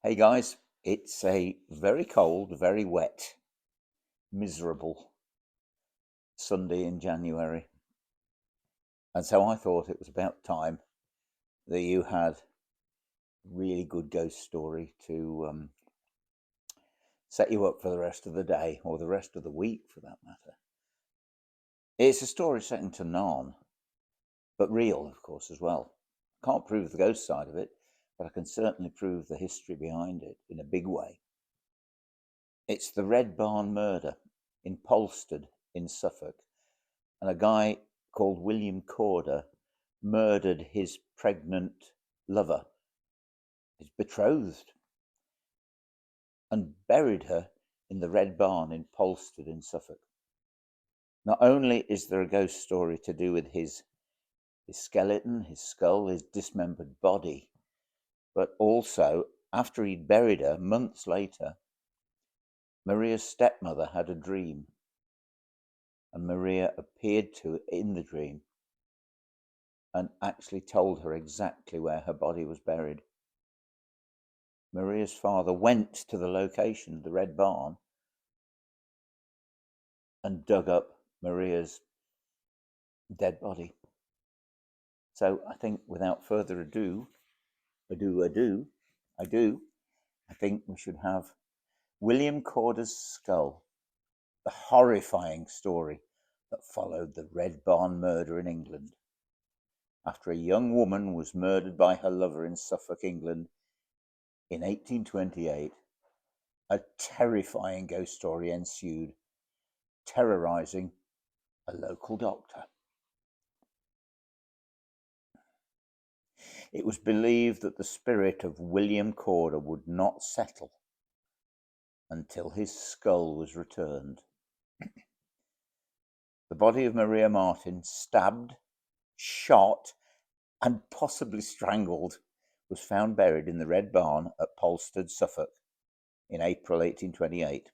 Hey guys, it's a very cold, very wet, miserable Sunday in January. And so I thought it was about time that you had a really good ghost story to set you up for the rest of the day or the rest of the week for that matter. It's a story set in Tanaan, but real, of course, as well. Can't prove the ghost side of it, but I can certainly prove the history behind it in a big way. It's the Red Barn murder in Polstead in Suffolk. And a guy called William Corder murdered his pregnant lover, his betrothed, and buried her in the Red Barn in Polstead in Suffolk. Not only is there a ghost story to do with his skeleton, his skull, his dismembered body, but also after he'd buried her, months later, Maria's stepmother had a dream, and Maria appeared to her in the dream and actually told her exactly where her body was buried. Maria's father went to the location, the Red Barn, and dug up Maria's dead body. So I think without further ado, I think we should have William Corder's skull, the horrifying story that followed the Red Barn murder in England. After a young woman was murdered by her lover in Suffolk, England, in 1828, a terrifying ghost story ensued, terrorizing a local doctor. It was believed that the spirit of William Corder would not settle until his skull was returned. The body of Maria Martin, stabbed, shot, and possibly strangled, was found buried in the Red Barn at Polstead, Suffolk, in April 1828.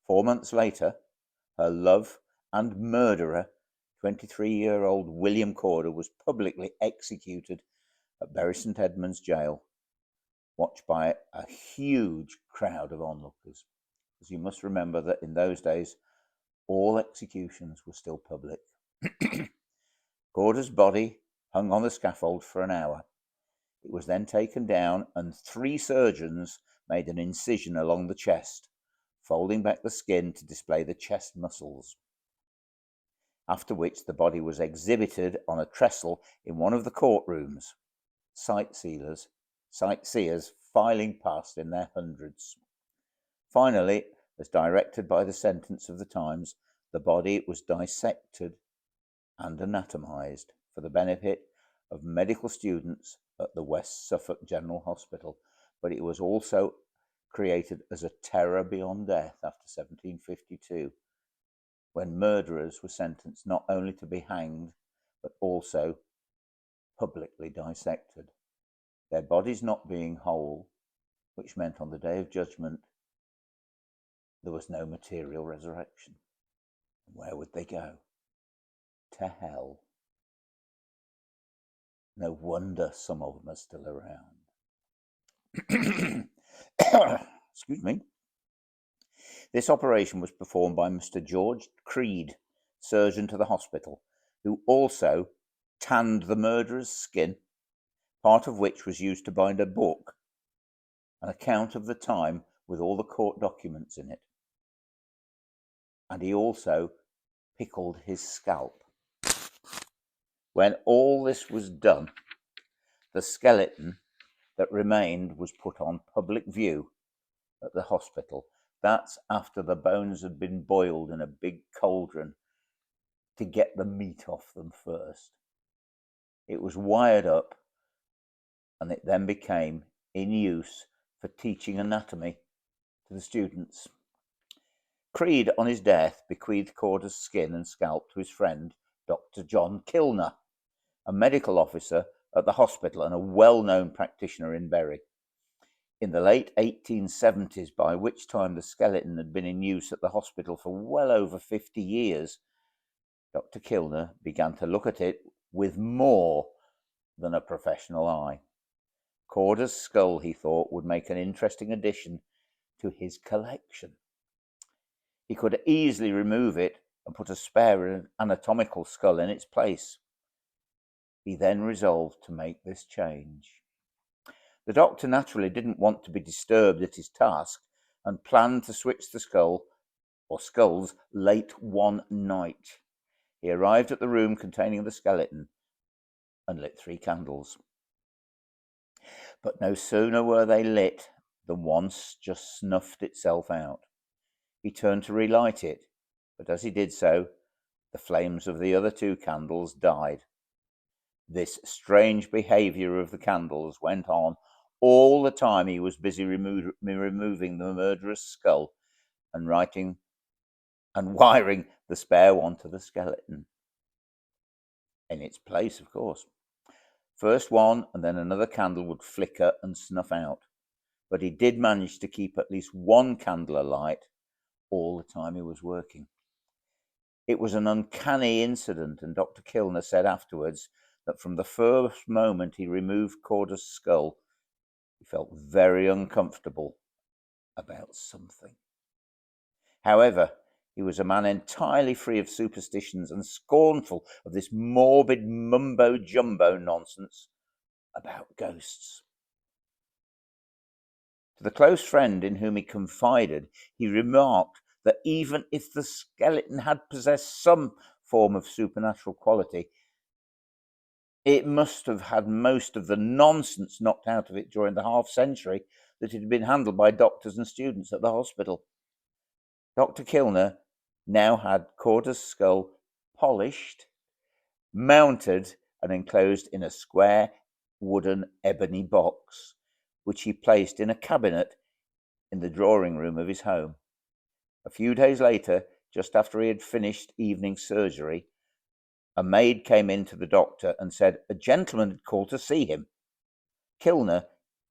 4 months later, her love and murderer, 23-year-old William Corder, was publicly executed at Bury St Edmunds Jail, watched by a huge crowd of onlookers. Because you must remember that in those days, all executions were still public. Corder's body hung on the scaffold for an hour. It was then taken down, and 3 surgeons made an incision along the chest, folding back the skin to display the chest muscles. After which the body was exhibited on a trestle in one of the courtrooms, sightseers filing past in their hundreds. Finally, as directed by the sentence of the times, the body was dissected and anatomized for the benefit of medical students at the West Suffolk General Hospital, but it was also created as a terror beyond death after 1752, when murderers were sentenced not only to be hanged, but also publicly dissected, their bodies not being whole, which meant on the day of judgment there was no material resurrection. Where would they go? To hell. No wonder some of them are still around. Excuse me. This operation was performed by Mr. George Creed, surgeon to the hospital, who also tanned the murderer's skin, part of which was used to bind a book, an account of the time with all the court documents in it. And he also pickled his scalp. When all this was done, the skeleton that remained was put on public view at the hospital. That's after the bones had been boiled in a big cauldron to get the meat off them first. It was wired up, and it then became in use for teaching anatomy to the students. Creed, on his death, bequeathed Corder's skin and scalp to his friend, Dr John Kilner, a medical officer at the hospital and a well-known practitioner in Bury. In the late 1870s, by which time the skeleton had been in use at the hospital for well over 50 years, Dr Kilner began to look at it with more than a professional eye. Corder's skull, he thought, would make an interesting addition to his collection. He could easily remove it and put a spare anatomical skull in its place. He then resolved to make this change. The doctor naturally didn't want to be disturbed at his task and planned to switch the skull or skulls late one night. He arrived at the room containing the skeleton and lit 3 candles. But no sooner were they lit than one just snuffed itself out. He turned to relight it, but as he did so, the flames of the other 2 candles died. This strange behaviour of the candles went on all the time he was busy removing the murderous skull and wiring the spare one to the skeleton. In its place, of course. First one and then another candle would flicker and snuff out, but he did manage to keep at least 1 candle alight all the time he was working. It was an uncanny incident, and Dr. Kilner said afterwards that from the first moment he removed Corder's skull, he felt very uncomfortable about something. However, he was a man entirely free of superstitions and scornful of this morbid mumbo-jumbo nonsense about ghosts. To the close friend in whom he confided, he remarked that even if the skeleton had possessed some form of supernatural quality, it must have had most of the nonsense knocked out of it during the half-century that it had been handled by doctors and students at the hospital. Dr. Kilner now had Corder's skull polished, mounted and enclosed in a square wooden ebony box, which he placed in a cabinet in the drawing room of his home. A few days later, just after he had finished evening surgery, a maid came in to the doctor and said a gentleman had called to see him. Kilner,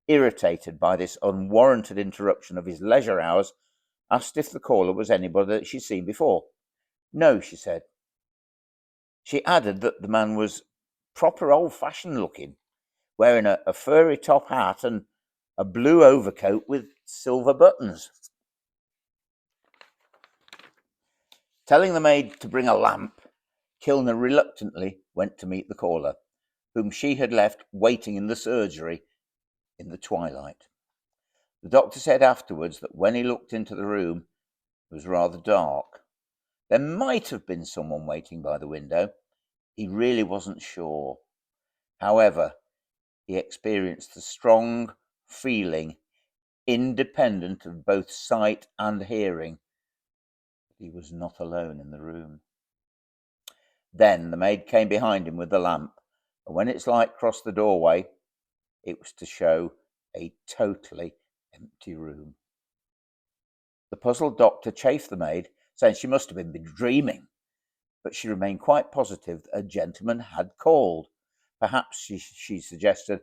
irritated by this unwarranted interruption of his leisure hours, asked if the caller was anybody that she'd seen before. No, she said. She added that the man was proper old-fashioned looking, wearing a furry top hat and a blue overcoat with silver buttons. Telling the maid to bring a lamp, Kilner reluctantly went to meet the caller, whom she had left waiting in the surgery in the twilight. The doctor said afterwards that when he looked into the room, it was rather dark. There might have been someone waiting by the window. He really wasn't sure. However, he experienced a strong feeling, independent of both sight and hearing, that he was not alone in the room. Then the maid came behind him with the lamp, and when its light crossed the doorway, it was to show a totally empty room. The puzzled doctor chaffed the maid, saying she must have been dreaming, but she remained quite positive that a gentleman had called. Perhaps, she suggested,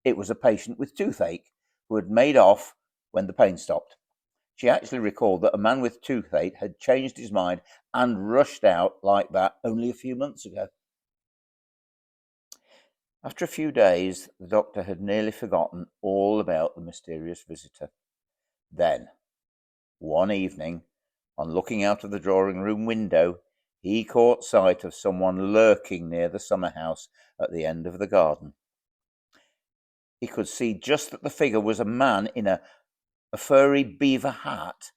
it was a patient with toothache who had made off when the pain stopped. She actually recalled that a man with toothache had changed his mind and rushed out like that only a few months ago. After a few days, the doctor had nearly forgotten all about the mysterious visitor. Then, one evening, on looking out of the drawing room window, he caught sight of someone lurking near the summer house at the end of the garden. He could see just that the figure was a man in a furry beaver hat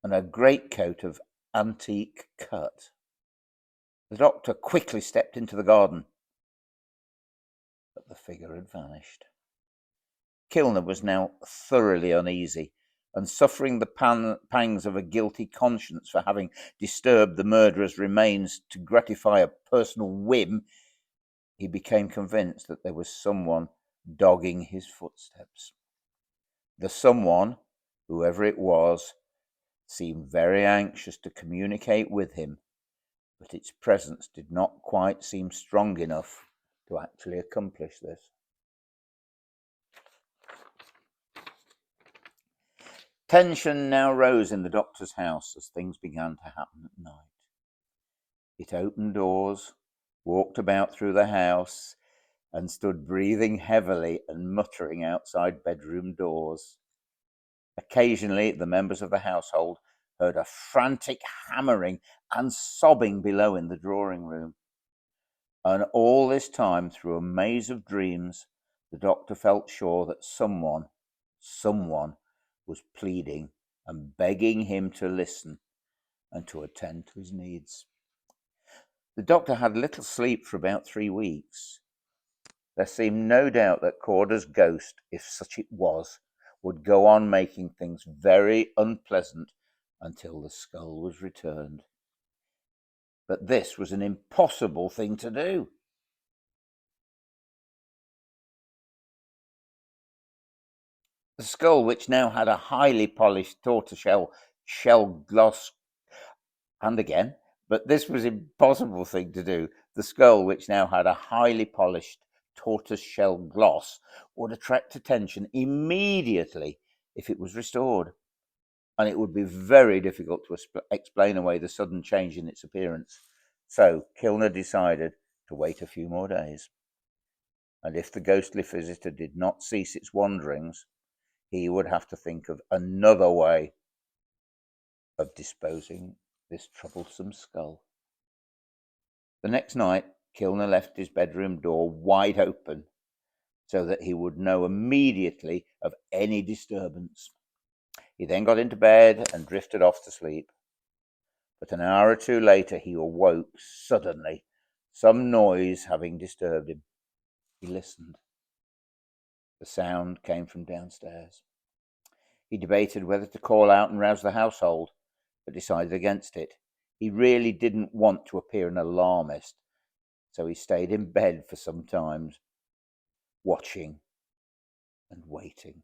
and a greatcoat of antique cut. The doctor quickly stepped into the garden, but the figure had vanished. Kilner was now thoroughly uneasy, and suffering the pangs of a guilty conscience for having disturbed the murderer's remains to gratify a personal whim, he became convinced that there was someone dogging his footsteps. The someone, whoever it was, seemed very anxious to communicate with him, but its presence did not quite seem strong enough to actually accomplish this. Tension now rose in the doctor's house as things began to happen at night. It opened doors, walked about through the house, and stood breathing heavily and muttering outside bedroom doors. Occasionally, the members of the household heard a frantic hammering and sobbing below in the drawing room. And all this time, through a maze of dreams, the doctor felt sure that someone was pleading and begging him to listen and to attend to his needs. The doctor had little sleep for about 3 weeks. There seemed no doubt that Corder's ghost, if such it was, would go on making things very unpleasant until the skull was returned. But this was an impossible thing to do. The skull, which now had a highly polished tortoiseshell shell gloss, and again, but this was an impossible thing to do. The skull, which now had a highly polished tortoiseshell gloss, would attract attention immediately if it was restored, and it would be very difficult to explain away the sudden change in its appearance. So Kilner decided to wait a few more days, and if the ghostly visitor did not cease its wanderings, he would have to think of another way of disposing this troublesome skull. The next night, Kilner left his bedroom door wide open so that he would know immediately of any disturbance. He then got into bed and drifted off to sleep. But an hour or two later, he awoke suddenly, some noise having disturbed him. He listened. The sound came from downstairs. He debated whether to call out and rouse the household, but decided against it. He really didn't want to appear an alarmist, so he stayed in bed for some time, watching and waiting.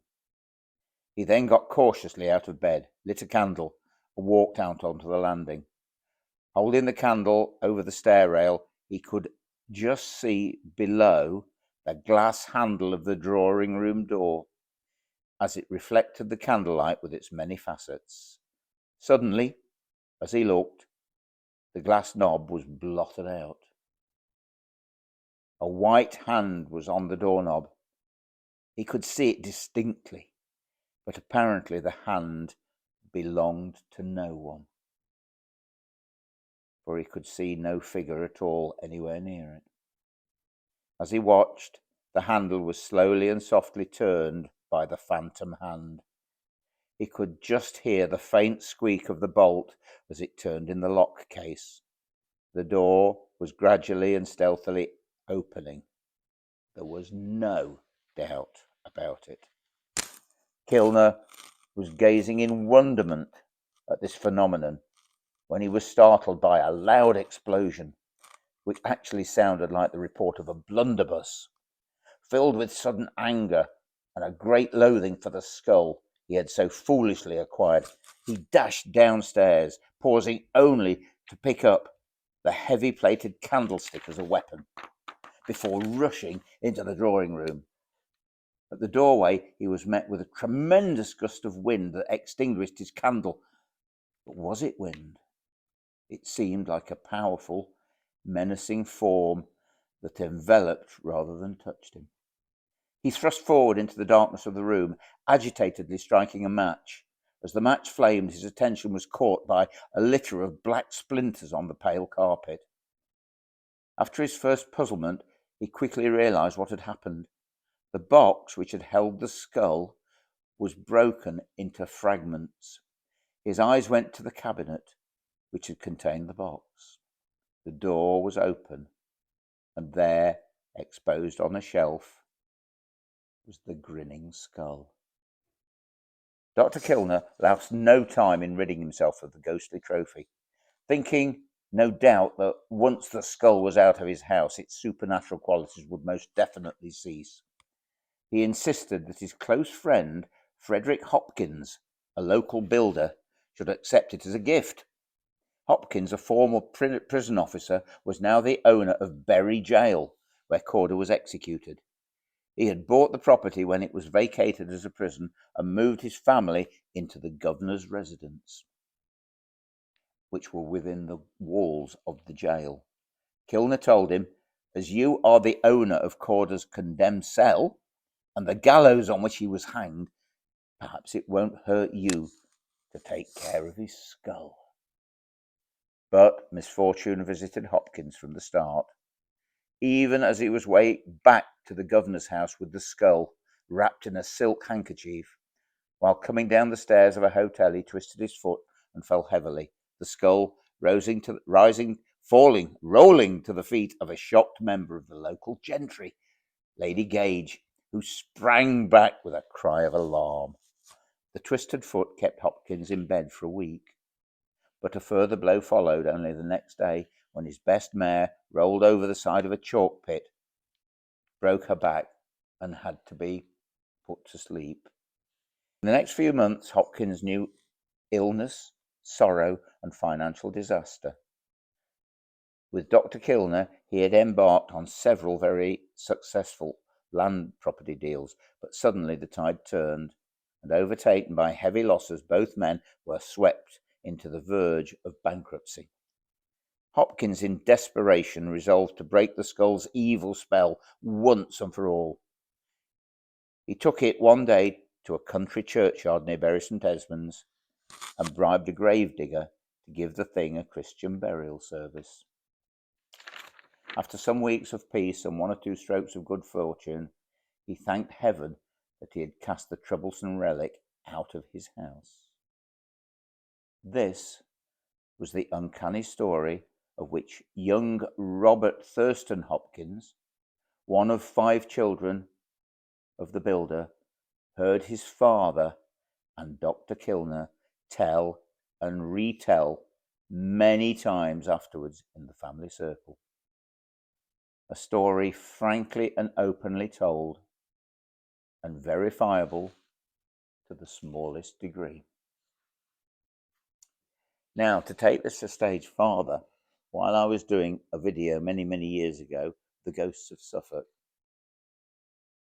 He then got cautiously out of bed, lit a candle, and walked out onto the landing. Holding the candle over the stair rail, he could just see below the glass handle of the drawing room door, as it reflected the candlelight with its many facets. Suddenly, as he looked, the glass knob was blotted out. A white hand was on the doorknob. He could see it distinctly, but apparently the hand belonged to no one, for he could see no figure at all anywhere near it. As he watched, the handle was slowly and softly turned by the phantom hand. He could just hear the faint squeak of the bolt as it turned in the lock case. The door was gradually and stealthily opening. There was no doubt about it. Kilner was gazing in wonderment at this phenomenon when he was startled by a loud explosion, which actually sounded like the report of a blunderbuss. Filled with sudden anger and a great loathing for the skull he had so foolishly acquired, he dashed downstairs, pausing only to pick up the heavy-plated candlestick as a weapon, before rushing into the drawing room. At the doorway, he was met with a tremendous gust of wind that extinguished his candle. But was it wind? It seemed like a powerful, menacing form that enveloped rather than touched him. He thrust forward into the darkness of the room, agitatedly striking a match. As the match flamed, his attention was caught by a litter of black splinters on the pale carpet. After his first puzzlement, he quickly realized what had happened. The box which had held the skull was broken into fragments. His eyes went to the cabinet which had contained the box. The door was open, and there, exposed on a shelf, was the grinning skull. Dr. Kilner lost no time in ridding himself of the ghostly trophy, thinking, no doubt, that once the skull was out of his house, its supernatural qualities would most definitely cease. He insisted that his close friend, Frederick Hopkins, a local builder, should accept it as a gift. Hopkins, a former prison officer, was now the owner of Bury Jail, where Corder was executed. He had bought the property when it was vacated as a prison and moved his family into the governor's residence, which were within the walls of the jail. Kilner told him as you are the owner of Corder's condemned cell and the gallows on which he was hanged, perhaps it won't hurt you to take care of his skull. But misfortune visited Hopkins from the start. Even as he was way back to the governor's house with the skull wrapped in a silk handkerchief, while coming down the stairs of a hotel, he twisted his foot and fell heavily, the skull rolling to the feet of a shocked member of the local gentry, Lady Gage, who sprang back with a cry of alarm. The twisted foot kept Hopkins in bed for a week, but a further blow followed only the next day, when his best mare rolled over the side of a chalk pit, broke her back, and had to be put to sleep. In the next few months, Hopkins knew illness, sorrow, and financial disaster. With Dr Kilner, he had embarked on several very successful land property deals, but suddenly the tide turned, and overtaken by heavy losses, both men were swept into the verge of bankruptcy. Hopkins, in desperation, resolved to break the skull's evil spell once and for all. He took it one day to a country churchyard near Bury St Edmunds and bribed a gravedigger to give the thing a Christian burial service. After some weeks of peace and one or two strokes of good fortune, he thanked heaven that he had cast the troublesome relic out of his house. This was the uncanny story of which young Robert Thurston Hopkins, one of 5 children of the builder, heard his father and Dr Kilner tell and retell many times afterwards in the family circle. A story frankly and openly told, and verifiable to the smallest degree. Now, to take this a stage farther, while I was doing a video many years ago, The Ghosts of Suffolk,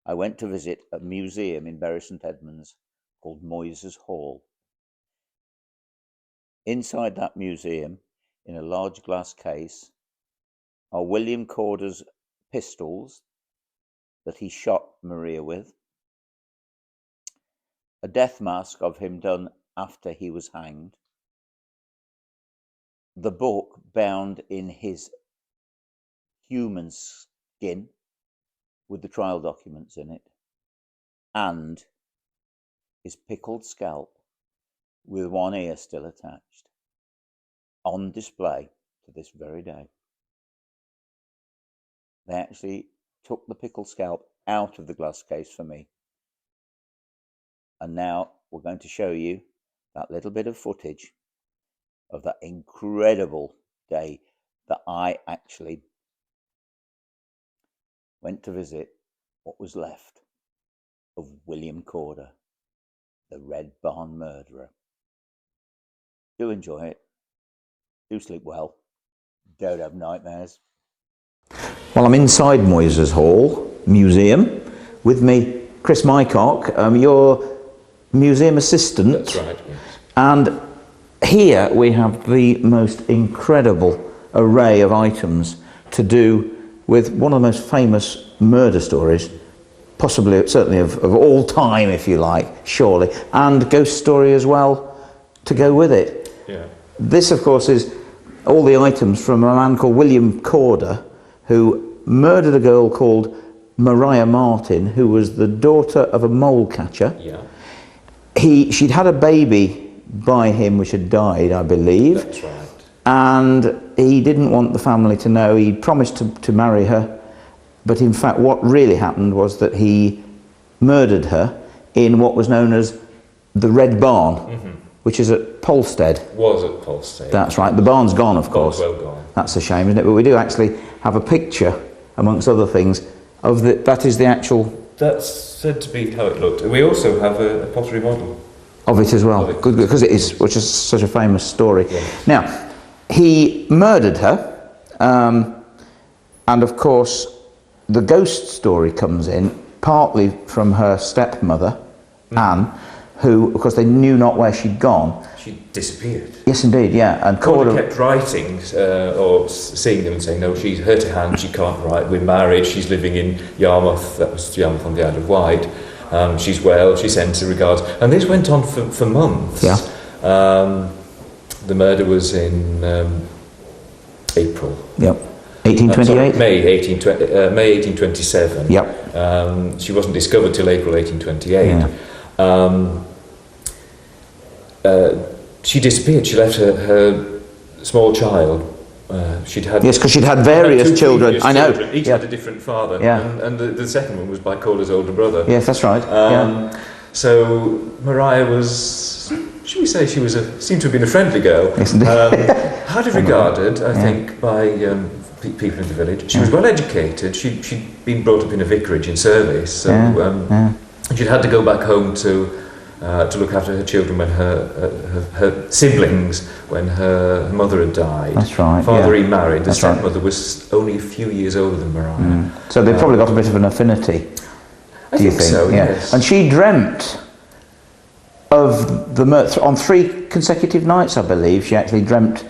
I went to visit a museum in Bury St Edmunds called Moyse's Hall. Inside that museum, in a large glass case, are William Corder's pistols that he shot Maria with, a death mask of him done after he was hanged, the book bound in his human skin with the trial documents in it, and his pickled scalp with one ear still attached, on display to this very day. They actually took the pickled scalp out of the glass case for me. And now we're going to show you that little bit of footage of that incredible day that I actually went to visit what was left of William Corder, the Red Barn murderer. Do enjoy it. Do sleep well. Don't have nightmares. Well, I'm inside Moyse's Hall Museum with me, Chris Mycock, your museum assistant. That's right. Yes. And here we have the most incredible array of items to do with one of the most famous murder stories, possibly, certainly of all time, if you like, surely, and ghost story as well to go with it. Yeah. This, of course, is all the items from a man called William Corder, who murdered a girl called Maria Martin, who was the daughter of a mole catcher. Yeah. She'd had a baby by him which had died, I believe. That's right. And he didn't want the family to know. He promised to marry her, but in fact what really happened was that he murdered her in what was known as the Red Barn, which is at Polstead. Was at Polstead. That's right. The barn's gone, of course. Well gone. That's a shame, isn't it? But we do actually have a picture, amongst other things, of that is the actual... That's said to be how it looked. We also have a pottery model of it as well, good, because it is, which is such a famous story. Yes. Now, he murdered her, and of course the ghost story comes in partly from her stepmother, Anne, who, of course, they knew not where she'd gone. She disappeared. Yes, indeed, yeah. And Corder kept writing or seeing them and saying, no, she's hurt her hand, she can't write, we're married, she's living in Yarmouth, that was Yarmouth on the Isle of Wight, she's well, she sends her regards. And this went on for months. Yeah. The murder was in April. Yep. 1828? May 1827. Yep. She wasn't discovered till April 1828. Yeah. She disappeared. She left her small child. She'd had because she'd had various children. I know. Children. Each had a different father. Yeah. And the second one was by Corder's older brother. Yes, that's right. So Maria was, should we say, seemed to have been a friendly girl. Yes, indeed. Highly regarded, I think, by people in the village. She was well educated. She'd been brought up in a vicarage in service, so she'd had to go back home to look after her children when her siblings, when her mother had died. That's right. Father remarried. The stepmother was only a few years older than Maria. So they probably got a bit of an affinity. I think so. Yes. And she dreamt of the murder on 3 consecutive nights, I believe. She actually dreamt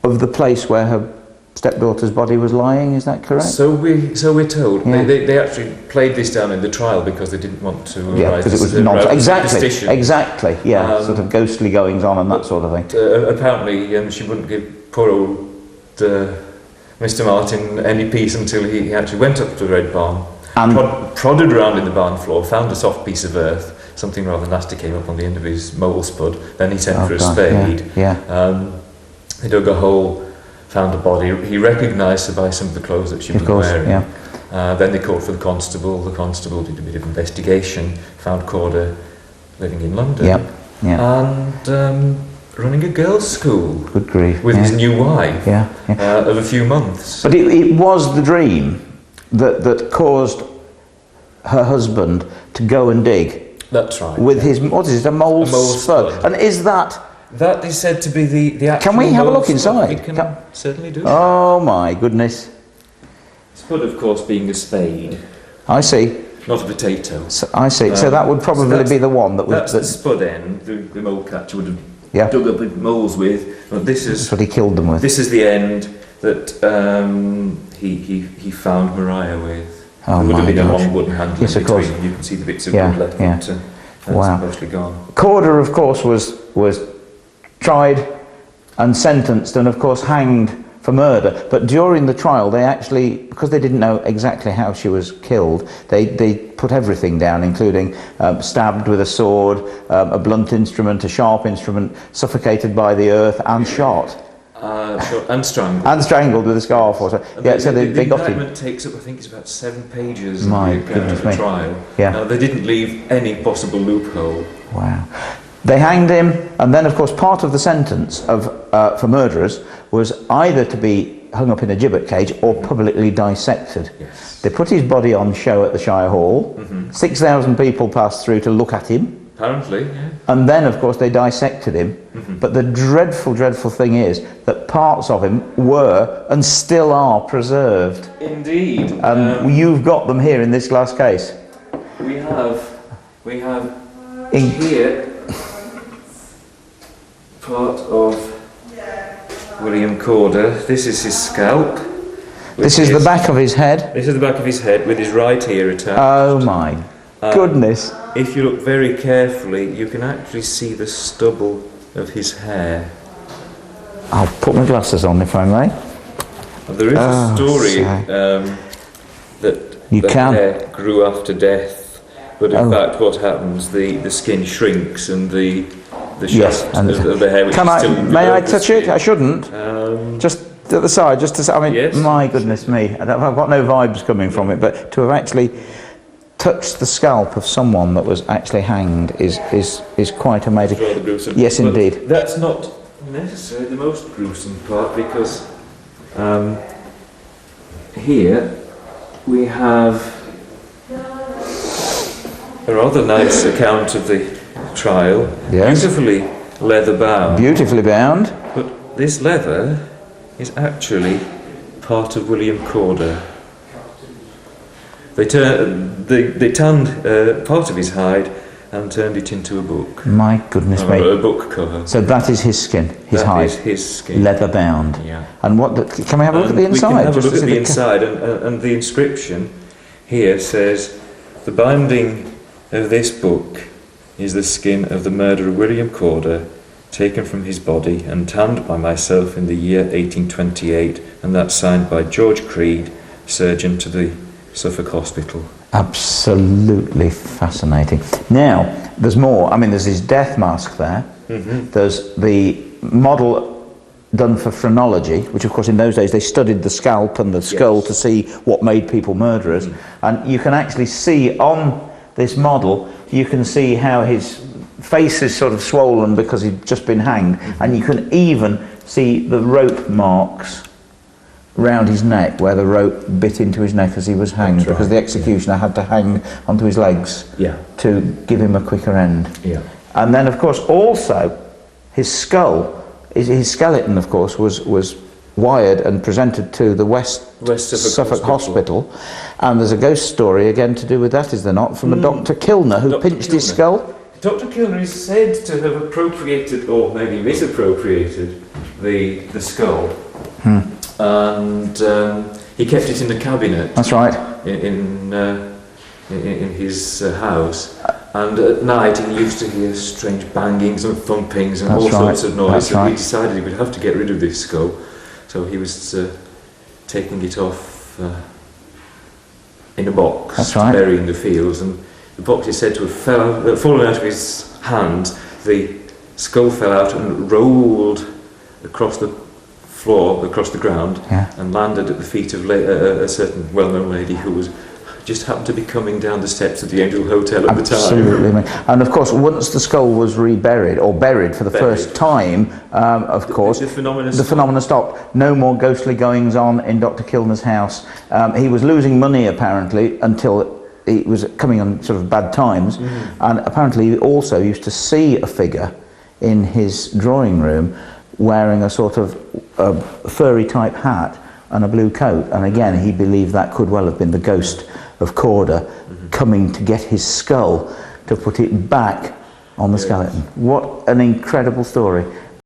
of the place where her stepdaughter's body was lying. Is that correct? So we're told. Yeah. They actually played this down in the trial because they didn't want to arise because it was not exactly. Yeah, sort of ghostly goings on and that sort of thing. Apparently, she wouldn't give poor old Mr. Martin any peace until he actually went up to the Red Barn, and prodded around in the barn floor, found a soft piece of earth. Something rather nasty came up on the end of his mole spud. Then he sent for a spade. He dug a hole, found a body. He recognised her by some of the clothes that she was wearing. Then they called for the constable. The constable did a bit of investigation, found Corder living in London and running a girls' school. Good grief. With his new wife of a few months. But it was the dream that caused her husband to go and dig. That's right. With his, what is it, a mole spud? And is that... That is said to be the actual... Can we have a look inside? We can certainly do. Oh my goodness. Spud, of course, being a spade. I see. Not a potato. So, I see. So that would probably be the one that was... That's the spud end, the mole catcher would have dug up moles with. But this is... That's what he killed them with. This is the end that he found Maria with. Oh, there would have been gosh. a long wooden handle in between. Course. You can see the bits of wood left, but that's mostly gone. Corder, of course, was tried and sentenced and, of course, hanged for murder. But during the trial, they actually, because they didn't know exactly how she was killed, they put everything down, including stabbed with a sword, a blunt instrument, a sharp instrument, suffocated by the earth, and shot. And strangled. And strangled with a scarf. Or so. Yeah, so they got him. The indictment takes up, I think it's about 7 pages My of the trial. Yeah. They didn't leave any possible loophole. Wow. They hanged him, and then, of course, part of the sentence for murderers was either to be hung up in a gibbet cage or publicly dissected. Yes. They put his body on show at the Shire Hall. 6,000 people passed through to look at him. Apparently, yeah. And then, of course, they dissected him. But the dreadful, dreadful thing is that parts of him were and still are preserved. Indeed. And you've got them here in this glass case. We have here part of William Corder. This is his scalp. This is the back of his head. This is the back of his head with his right ear attached. Oh my goodness. If you look very carefully, you can actually see the stubble of his hair. I'll put my glasses on if I may. There is a story that the hair grew after death, but in fact what happens, the skin shrinks and the shaft of the hair, which is still may I touch it? I shouldn't. Just at the side, just to say, I mean, yes. My goodness me, I've got no vibes coming from it, but to have actually touched the scalp of someone that was actually hanged is quite amazing. It's rather gruesome. Yes, but indeed. That's not necessarily the most gruesome part, because here we have a rather nice account of the trial. Yes. Beautifully leather bound. Beautifully bound. But this leather is actually part of William Corder. They tanned part of his hide and turned it into a book. My goodness me. A book cover. So that is his skin, his hide. That is his skin. Leather bound. Yeah. And can we have a look at the inside? We can have a just look to at see the inside, and the inscription here says, "The binding of this book is the skin of the murderer William Corder, taken from his body and tanned by myself in the year 1828, and that's signed by George Creed, surgeon to the Suffolk Hospital." Absolutely fascinating. Now, there's more. I mean, there's his death mask there. There's the model done for phrenology, which of course in those days they studied the scalp and the skull to see what made people murderers. And you can actually see on this model, you can see how his face is sort of swollen because he'd just been hanged, and you can even see the rope marks round his neck where the rope bit into his neck as he was hanged, because the executioner had to hang onto his legs to give him a quicker end. And then of course also his skull, his skeleton of course was wired and presented to the West Suffolk Hospital, and there's a ghost story again to do with that, is there not, from a Dr Kilner who pinched his skull? Dr Kilner is said to have appropriated, or maybe misappropriated, the skull, and he kept it in the cabinet. That's right. In his house, and at night he used to hear strange bangings and thumpings and sorts of noise. So he decided he would have to get rid of this skull. So he was taking it off in a box to bury in the fields, and the box is said to have fallen out of his hand. The skull fell out and rolled across the floor, across the ground, and landed at the feet of a certain well-known lady who was just happened to be coming down the steps of the Angel Hotel at the time. Absolutely. And of course, once the skull was reburied, or buried for the first time, of course, the phenomena stopped. No more ghostly goings on in Dr Kilner's house. He was losing money apparently until he was coming on sort of bad times, and apparently he also used to see a figure in his drawing room wearing a sort of furry type hat and a blue coat, and again he believed that could well have been the ghost of Corder coming to get his skull to put it back on the skeleton. What an incredible story.